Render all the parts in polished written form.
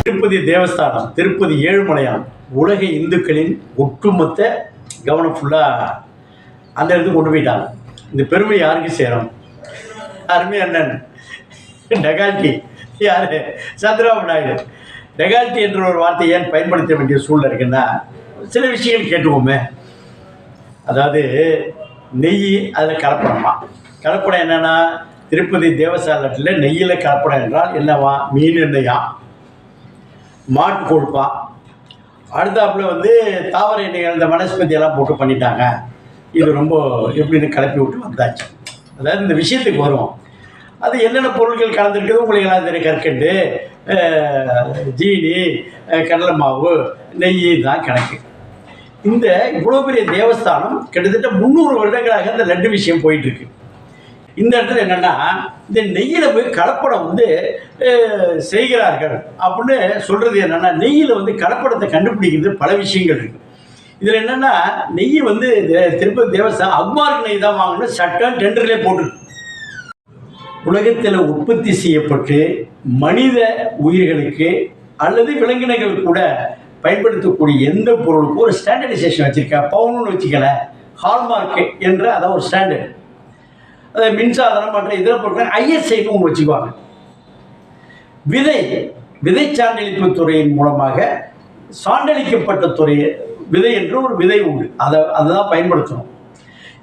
திருப்பதி தேவஸ்தானம், திருப்பதி ஏழுமலையான் உலக இந்துக்களின் ஒட்டுமொத்த கவனம் ஃபுல்லாக அந்த இடத்துக்கு கொண்டு போயிட்டாங்க. இந்த பெருமை யாருக்கு சேரும்? அருமை அண்ணன் டெகால்டி, யார்? சந்திரபாபு நாயுடு. டெகால்டி என்ற ஒரு வார்த்தையை ஏன் பயன்படுத்த வேண்டிய சூழ்நிலை இருக்குன்னா, சில விஷயங்கள் கேட்டுவோமே. அதாவது நெய் அதில் கலப்படமா? கலப்படம் என்னென்னா, திருப்பதி தேவஸ்தானத்தில் நெய்யில் கலப்படம் என்றால் என்னவா? மீன் எண்ணெயா, மாட்டு கொழுப்பா, அடுத்தாப்புல தாவர எண்ணெய்கள், இந்த வனஸ்பதியெல்லாம் போட்டு பண்ணிட்டாங்க. இது ரொம்ப எப்படின்னு கிளப்பி விட்டு வந்தாச்சு. அதாவது இந்த விஷயத்துக்கு வரும். அது என்னென்ன பொருட்கள் கலந்துருக்குது உங்களுக்கு எல்லாம் தெரியும். கற்கண்டு, ஜீனி, கடலை மாவு, நெய் தான் கணக்கு. இந்த இவ்வளோ பெரிய தேவஸ்தானம் கிட்டத்தட்ட 300 வருடங்களாக இந்த லட்டு விஷயம் போயிட்டுருக்கு. இந்த இடத்துல என்னென்னா, இந்த நெய்யில் போய் கலப்படம் செய்கிறார்கள் அப்படின்னு சொல்கிறது என்னென்னா, நெய்யில் கலப்படத்தை கண்டுபிடிக்கிறது பல விஷயங்கள் இருக்குது. இதில் என்னென்னா, நெய் திருப்பதி தேவஸ்தானம் அக்மார்க் நெய் தான் வாங்கணும் சட்டம் டெண்டர்லேயே போட்டுருக்கு. உலகத்தில் உற்பத்தி செய்யப்பட்டு மனித உயிர்களுக்கு அல்லது விலங்கினங்கள் கூட பயன்படுத்தக்கூடிய எந்த பொருளுக்கும் ஒரு ஸ்டாண்டர்டைசேஷன் வச்சுருக்கா. பவுன்னு வச்சுக்கல, ஹால்மார்க்கு என்ற அதான் ஒரு ஸ்டாண்டர்ட். அதை மின்சாதனம் மற்ற இதர பொருட்கள் ஐஎஸ்ஐன்னு ஒன்று வச்சுக்குவாங்க. விதை சான்றளிப்பு துறையின் மூலமாக சான்றளிக்கப்பட்ட துறை விதை என்று ஒரு விதை உண்டு. அதை தான் பயன்படுத்தணும்.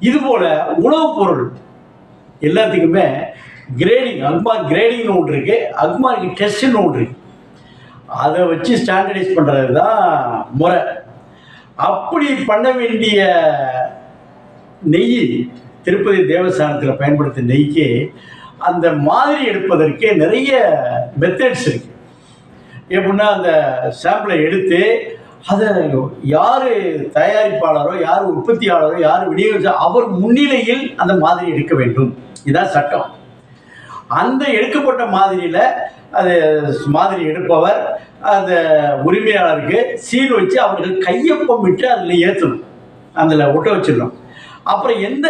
இதுபோல் உணவுப் பொருள் எல்லாத்துக்குமே கிரேடிங், அக்மார்க் கிரேடிங்னு ஒன்று இருக்குது, அக்மார்க் டெஸ்ட்டுன்னு ஒன்று இருக்குது. அதை வச்சு ஸ்டாண்டர்டைஸ் பண்ணுறது தான் முறை. அப்படி பண்ண வேண்டிய நெய் திருப்பதி தேவஸ்தானத்தில் பயன்படுத்த நெய்க்கு அந்த மாதிரி எடுப்பதற்கு நிறைய மெத்தட்ஸ் இருக்குது. எப்படின்னா, அந்த சாம்பிளை எடுத்து அதை யார் தயாரிப்பாளரோ, யார் உற்பத்தியாளரோ, யார் விநியோகிச்சோ அவர் முன்னிலையில் அந்த மாதிரி எடுக்க வேண்டும். இதுதான் சட்டம். அந்த எடுக்கப்பட்ட மாதிரியில் அது மாதிரி எடுப்பவர் அந்த உரிமையாளருக்கு சீல் வச்சு அவர்கள் கையொப்பம் விட்டு அதில் ஏற்றணும், அதில் ஒட்ட வச்சிடணும். அப்புறம் எந்த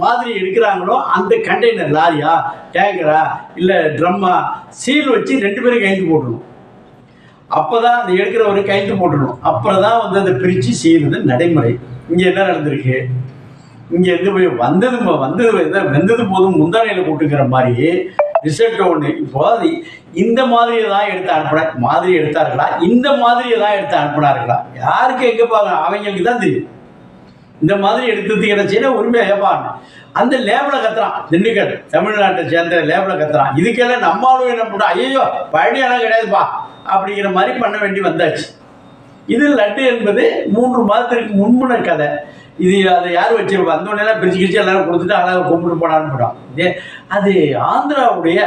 மாதிரி எடுக்கிறாங்களோ அந்த கண்டெய்னர், லாரியா, டேங்கரா, இல்லை ட்ரம்மா, சீல் வச்சு 2 பேரும் கைது போட்டுடணும். அப்போ தான் அந்த எடுக்கிறவரை கைது போட்டுடணும். அப்புறம் தான் அதை பிரித்து செய்கிறது நடைமுறை. இங்கே என்ன நடந்திருக்கு? இங்கே போய் வெந்தது போதும் முந்தானையில் போட்டுக்கிற மாதிரி ரிசல்ட் ஒன்று. இப்போ இந்த மாதிரியை தான் எடுத்து அனுப்புன மாதிரி எடுத்தார்களா, இந்த மாதிரியை தான் எடுத்து அனுப்புனார்களா, யாருக்கு எங்கே பார்க்கணும்? அவங்களுக்கு தான் தெரியும். இந்த மாதிரி எடுத்ததுக்கு என்ன செய்யணும்? உரிமையாக ஏப்பாங்க. அந்த லேபில் கத்துறான், திண்டுக்கல் தமிழ்நாட்டை சேர்ந்த லேபில் கத்துறான். இதுக்கெல்லாம் நம்மளும் என்ன பண்ணா, ஐயோ பழனியெல்லாம் கிடையாதுப்பா அப்படிங்கிற மாதிரி பண்ண வேண்டி வந்தாச்சு. இது லட்டு என்பது 3 மாதத்திற்கு முன்புன கதை. இது அதை யார் வச்சு வந்தோடனே பிரிச்சு எல்லாரும் கொடுத்துட்டு அழகாக கும்பிட்டு போனான்னு போட்டோம். அது ஆந்திராவுடைய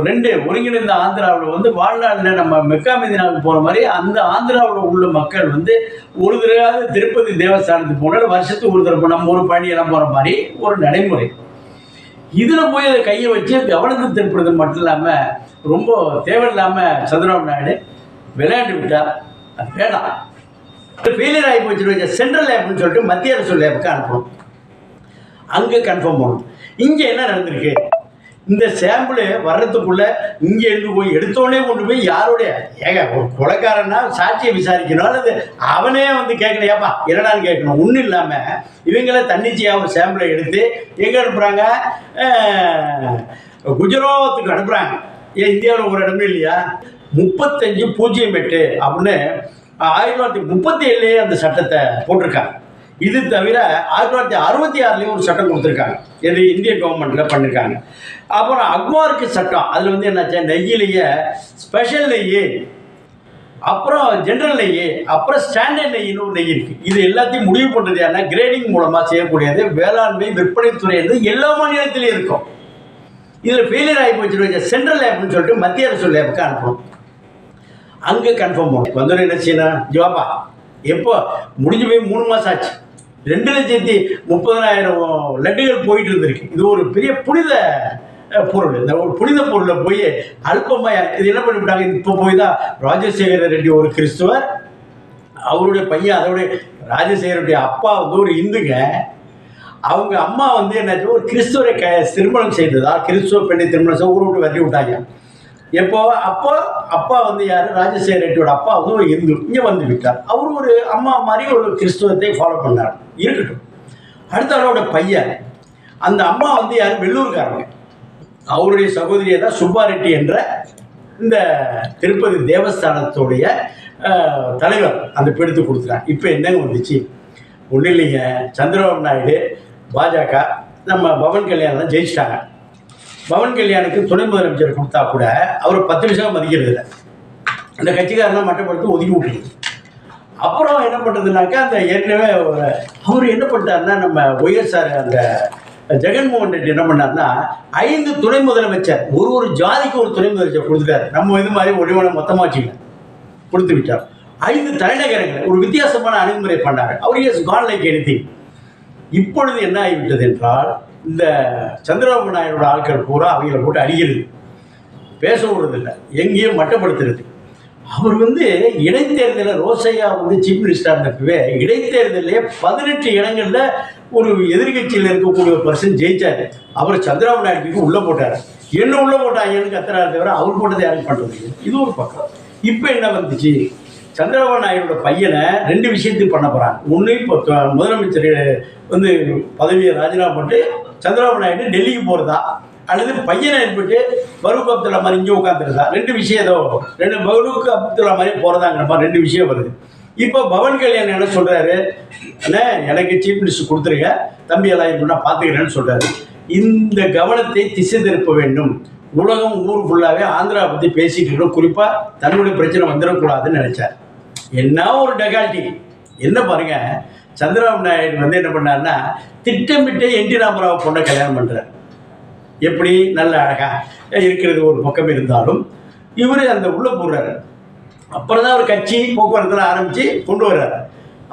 2 ஒருங்கிணைந்த ஆந்திராவில் வாழ்நாளில் நம்ம மெக்கா மெதினாவுக்கு போகிற மாதிரி அந்த ஆந்திராவில் உள்ள மக்கள் ஒரு தடவை திருப்பதி தேவஸ்தானத்துக்கு போனால் வருஷத்துக்கு ஒரு தடவை நம்ம ஒரு பழனியெல்லாம் போகிற மாதிரி ஒரு நடைமுறை. இதில் போய் அதை கையை வச்சு கவனத்தை திருப்புறது மட்டும் இல்லாமல் ரொம்ப தேவையில்லாமல் சந்திரபாபு நாயுடு விளையாண்டு விட்டார். அது வேண்டாம். ஃபெயிலியர் ஆகி போச்சு. சென்ட்ரல் லேப்னு சொல்லிட்டு மத்திய அரசு லேபுக்கு அனுப்பணும், அங்கே கன்ஃபார்ம் பண்ணணும். இங்கே என்ன நடந்திருக்கு? இந்த சாம்பிள் வர்றதுக்குள்ளே இங்கே இருந்து போய் எடுத்தோடனே கொண்டு போய் யாருடைய ஒரு கொலைக்காரன்னா சாட்சியை விசாரிக்கணும், அல்லது அவனே கேட்கணும், ஏப்பா என்னடான்னு கேட்கணும். ஒன்றும் இல்லாமல் இவங்கள தன்னிச்சையாக ஒரு சாம்பிளை எடுத்து எங்கே அனுப்புகிறாங்க? குஜராத்துக்கு அனுப்புகிறாங்க. ஏன் இந்தியாவில் ஒரு இடமே இல்லையா? 3508 அப்படின்னு 1937 அந்த சட்டத்தை போட்டிருக்காங்க. இது தவிர 1966 ஒரு சட்டம் கொடுத்துருக்காங்க. இது இந்திய கவர்மெண்ட்டில் பண்ணியிருக்காங்க. அப்புறம் அக்மார்க்கு சட்டம், அதில் என்னாச்சா, நெய்யிலேயே ஸ்பெஷல் நெய், அப்புறம் ஜென்ரல் நெய், அப்புறம் ஸ்டாண்டர்ட் நெய்னு ஒரு நெய் இருக்குது. இது எல்லாத்தையும் முடிவு பண்ணுறது யாருன்னா கிரேடிங் மூலமாக செய்யக்கூடியது. வேளாண்மை விற்பனைத்துறை எல்லா மாநிலத்திலையும் இருக்கும். இதில் ஃபெயிலியர் ஆகி போச்சு. சென்ட்ரல் லேப்னு சொல்லிட்டு மத்திய அரசு லேபுக்கு அனுப்பணும், அங்கே கன்ஃபார்ம் பண்ணும். வந்தோடனே என்ன செய்யணும்? ஜவாபா எப்போ முடிஞ்சு போய் 3 மாதம் ஆச்சு. 2,30,000 லட்டுகள் போயிட்டு இருந்திருக்கு. இது ஒரு பெரிய புனித பொருள். இந்த ஒரு புனித பொருளை போய் அல்பமாக இது என்ன பண்ணிவிட்டாங்க? இப்போ போய் தான் ராஜசேகர ரெட்டி ஒரு கிறிஸ்துவர், அவருடைய பையன், அதோடைய ராஜசேகருடைய அப்பா ஒரு இந்துங்க. அவங்க அம்மா வந்து என்னாச்சு, ஒரு கிறிஸ்துவரை திருமணம் செய்ததா, கிறிஸ்துவ பெண்ணை திருமணம் செய்ய ஊரை விட்டு வெட்டி விட்டாங்க. எப்போ அப்போ அப்பா வந்து யார், ராஜசேகர ரெட்டியோட அப்பா வந்து ஒரு இந்து, இங்கே வந்து விட்டார். அவர் ஒரு அம்மா மாதிரி ஒரு கிறிஸ்துவத்தை ஃபாலோ பண்ணார். இருக்கட்டும். அடுத்த அவரோட பையன், அந்த அம்மா வந்து யார், வெள்ளூர்காரங்க. அவருடைய சகோதரியை தான் சுப்பா ரெட்டி என்ற இந்த திருப்பதி தேவஸ்தானத்துடைய தலைவர் அந்த பீடத்தை கொடுத்துட்டாங்க. இப்போ என்னங்க வந்துச்சு, ஒன்றும் இல்லைங்க, சந்திரபாபு நாயுடு பாஜக நம்ம பவன் கல்யாணம் ஜெயிச்சிட்டாங்க. பவன் கல்யாணுக்கு துணை முதலமைச்சர் கொடுத்தா கூட அவர் 10 நிமிஷம் மதிக்கிறது இல்லை. அந்த கட்சிக்காரனை மட்டப்படுத்தி ஒதுக்கி விட்டுருது. அப்புறம் என்ன பண்ணுறதுனாக்கா, அந்த ஏற்கனவே அவர் என்ன பண்ணிட்டாருன்னா, நம்ம ஒய்எஸ்ஆர் அந்த ஜெகன்மோகன் ரெட்டி என்ன பண்ணார்னா 5 துணை முதலமைச்சர், ஒரு ஜாதிக்கு ஒரு துணை முதலமைச்சர் கொடுத்துட்டாரு. நம்ம இது மாதிரி ஒளிவன மொத்தமாச்சுங்க கொடுத்து விட்டார். 5 தலைநகரங்கள் ஒரு வித்தியாசமான அணுகுமுறை பண்ணார். அவர் இஸ் கான் லைக் எனிதிங். இப்பொழுது என்ன ஆகிவிட்டது என்றால், இந்த சந்திரபாபு நாயுடோட ஆட்கள் பூரா அவங்களை போட்டு அடிக்கிறது, பேச விடுறதில்லை, எங்கேயும் மட்டப்படுத்துறது. அவர் வந்து இடைத்தேர்தலில் ரோசையா வந்து சீஃப் மினிஸ்டர் இருந்தப்பவே இடைத்தேர்தலே 18 இடங்களில் ஒரு எதிர்கட்சியில் இருக்கக்கூடிய ஒரு பர்சன் ஜெயிச்சாரு. அவர் சந்திரபாபு நாயுடுக்கு உள்ளே போட்டார். என்ன உள்ளே போட்டாங்கன்னு கத்துறாரு தவிர அவர் போட்டதை யாரும் பண்ணுறது. இது ஒரு பக்கம். இப்போ என்ன வந்துச்சு, சந்திரபாபு நாயுடோட பையனை 2 விஷயத்துக்கு பண்ண போகிறாங்க. ஒன்று, இப்போ முதலமைச்சர் வந்து பதவியை ராஜினாமா பண்ணிட்டு சந்திரபாபு நாயுடு டெல்லிக்கு போகிறதா, அல்லது பையனை ஏற்பட்டு பரூக் அப்துல்லா மாதிரி இங்கே உட்காந்துருந்தா. 2 விஷயம், ஏதோ 2 பரூக் அப்துல்லா மாதிரி போகிறதாங்கிற மாதிரி 2 விஷயம் வருது. இப்போ பவன் கல்யாண் என்ன சொல்கிறாரு, அண்ணே எனக்கு சீஃப் மினிஸ்டர் கொடுத்துருங்க, தம்பி எல்லாம் இருக்குன்னா பார்த்துக்கிறேன்னு சொல்கிறாரு. இந்த கவனத்தை திசை திருப்ப வேண்டும். உலகம் ஊர் ஃபுல்லாகவே ஆந்திரா பற்றி பேசிட்டு இருக்கணும், குறிப்பாக தன்னுடைய பிரச்சனை வந்துடக்கூடாதுன்னு நினச்சார். என்ன ஒரு டெகால்ட்டி என்ன பாருங்க, சந்திரபாபு நாயுடு வந்து என்ன பண்ணாருன்னா திட்டமிட்டு என்டி ராமராவ் பொண்ணை கல்யாணம் பண்ணுறார். எப்படி நல்ல அழகாக இருக்கிறது ஒரு பக்கம் இருந்தாலும் இவர் அந்த உள்ளே போடுறாரு. அப்புறம் தான் அவர் கட்சி போக்குவரத்தில் ஆரம்பித்து கொண்டு வர்றாரு.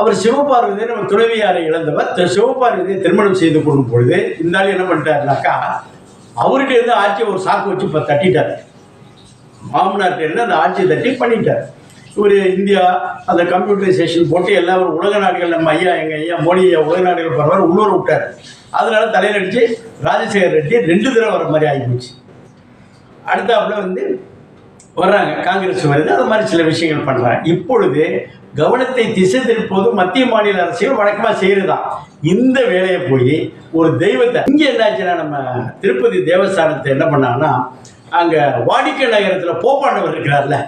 அவர் சிவபார்வதியை நம்ம துணைவியாரை இழந்தவர். சிவபார்வதியை திருமணம் செய்து கொள்ளும் பொழுது இந்த ஆள் என்ன பண்ணிட்டாருனாக்கா, அவர்கிட்ட இருந்து ஆட்சியை ஒரு சாக்கு வச்சு இப்போ தட்டிட்டார். மாமனார்கிட்ட இருந்து அந்த ஆட்சியை தட்டி பண்ணிட்டார். இவர் இந்தியா அந்த கம்ப்யூட்டரைசேஷன் போட்டு எல்லா ஒரு உலக நாடுகள், நம்ம ஐயா எங்கள் ஐயா மோடி ஐயா உலக நாடுகள் போகிறவர் உள்ளூர் விட்டார். அதனால தலையிலடிச்சு ராஜசேகர் ரெட்டி 2 தடவை வர மாதிரி ஆகிப்போச்சு. அடுத்தாப்புல வந்து வர்றாங்க, காங்கிரஸ் வருது, அது மாதிரி சில விஷயங்கள் பண்ணுறாங்க. இப்பொழுது கவனத்தை திசை திருப்போது மத்திய மாநில அரசியல் வழக்கமாக செய்கிறதா. இந்த வேலையை போய் ஒரு தெய்வத்தை இங்கே என்னாச்சுன்னா, நம்ம திருப்பதி தேவஸ்தானத்தை என்ன பண்ணாங்கன்னா, அங்கே வாடிக்கை நகரத்தில் போப்பாண்டவர் இருக்கிறார்ல,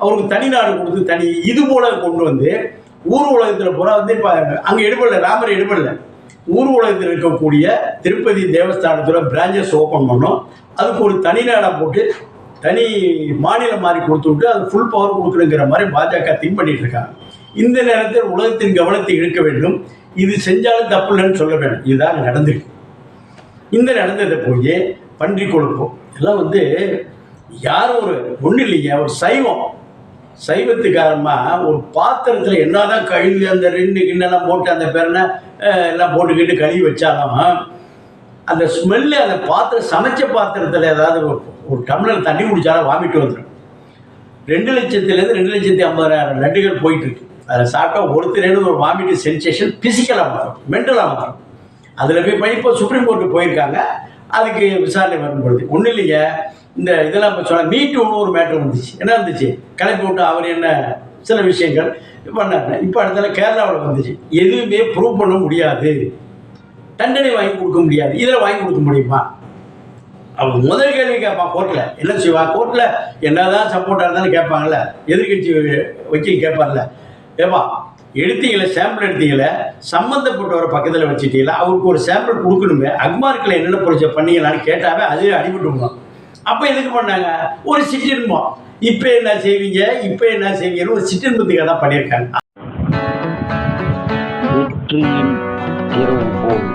அவருக்கு தனி நாடு கொடுத்து தனி இது போல கொண்டு வந்து ஊர் உலகத்தில் பூரா வந்து இப்போ அங்கே எடுபடல, ராமர் எடுபடல, ஊர் உலகத்தில் இருக்கக்கூடிய திருப்பதி தேவஸ்தானத்தில் பிரான்ச்சஸ் ஓப்பன் பண்ணோம். அதுக்கு ஒரு தனி நாடாக போட்டு தனி மாநிலம் மாதிரி கொடுத்து விட்டு அது ஃபுல் பவர் கொடுக்கணுங்கிற மாதிரி பாஜக திங்க் பண்ணிட்டு இருக்காங்க. இந்த நேரத்தில் உலகத்தின் கவனத்தை இழுக்க வேண்டும். இது செஞ்சாலும் தப்பு இல்லைன்னு சொல்ல வேண்டும். இதுதான் நடந்திருக்கு. இந்த நடந்ததை போய் பன்றி கொழுப்போம் எல்லாம் வந்து யாரும் ஒரு ஒன்றும் இல்லைங்க, ஒரு சைவத்துக்காரமாக ஒரு பாத்திரத்தில் என்னதான் கழுவி அந்த 2 கிண்ணெல்லாம் போட்டு அந்த பேரனை எல்லாம் போட்டுக்கிட்டு கழுவி வச்சாலும் அந்த ஸ்மெல்லு, அந்த பாத்திரம் சமைச்ச பாத்திரத்தில் ஏதாவது ஒரு டம்ளர் தண்ணி குடித்தாலும் வாமிட்டு வந்துடும். 2 லட்சத்துலேருந்து 2,50,000 லட்டுகள் போயிட்டுருக்கு. அதில் சாப்பிட்டா ஒருத்தரேன்னு ஒரு வாமிட்டு சென்சேஷன் ஃபிசிக்கலாக மாறும், மென்டலாக மாறும். அதில் போய் இப்போ சுப்ரீம் கோர்ட்டு போயிருக்காங்க. அதுக்கு விசாரணை வரும்பொழுது ஒன்றும் இல்லைங்க, இந்த இதெல்லாம் இப்போ சொன்னால் மீட்டு ஒன்று ஒரு மேட்ரு வந்துச்சு. என்ன இருந்துச்சு, கிளப்பி விட்டு அவர் என்ன சில விஷயங்கள் பண்ணாங்க. இப்போ அடுத்தால கேரளாவில் வந்துச்சு. எதுவுமே ப்ரூவ் பண்ண முடியாது, தண்டனை வாங்கி கொடுக்க முடியாது. இதில் வாங்கி கொடுக்க முடியுமா? அவங்க முதல் கேள்வி கேட்பான் கோர்ட்டில், என்ன செய்வா, கோர்ட்டில் என்னதான் சப்போர்ட்டாக இருந்தாலும் கேட்பாங்கள்ல, எதிர்கட்சி வக்கீல் கேட்பார்ல, ஏப்பா எடுத்தீங்களே சாம்பிள் எடுத்தீங்களே, சம்மந்தப்பட்டவரை பக்கத்தில் வச்சுட்டீங்களா, அவருக்கு ஒரு சாம்பிள் கொடுக்கணுமே, அக்மார்க்கில் என்னென்ன ப்ரொசீஜர் பண்ணீங்களான்னு கேட்டாவே அதே அடிபட்டுருந்தோம். அப்போ எதுக்கு பண்ணாங்க, ஒரு சிற்றின்பம். இப்போ என்ன செய்வீங்க, இப்போ என்ன செய்வீங்கன்னு ஒரு சிற்றின்பத்துக்காக தான் பண்ணியிருக்காங்க. வெற்றியின் திறவுகோல்.